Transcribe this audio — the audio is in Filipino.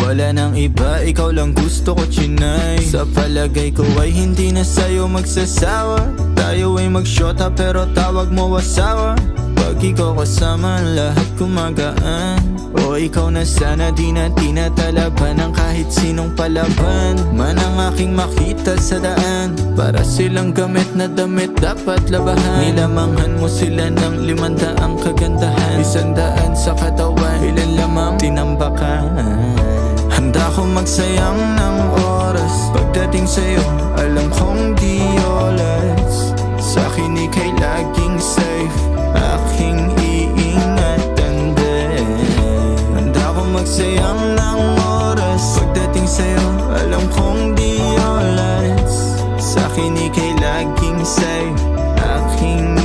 Wala nang iba, ikaw lang gusto ko chinay. Sa palagay ko ay hindi na sa'yo magsasawa. Tayo ay magsyota pero tawag mo asawa. Pag ikaw kasama lahat kumagaan. O ikaw na sana di na tinatalaban ng kahit sinong palaban man ang aking makita sa daan. Para silang gamit na damit dapat labahan. Nilamanghan mo sila ng 500 kagandahan. 100 sa katawan, ilan lamang tinambakan. Handa ko magsayang ng oras. Pagdating sa'yo, alam kong di oras. Sa'kin ika'y laging safe, aking iingatan din. Handa ko magsayang ng oras. Pagdating sa'yo, alam kong di oras. Sa'kin ika'y laging safe, aking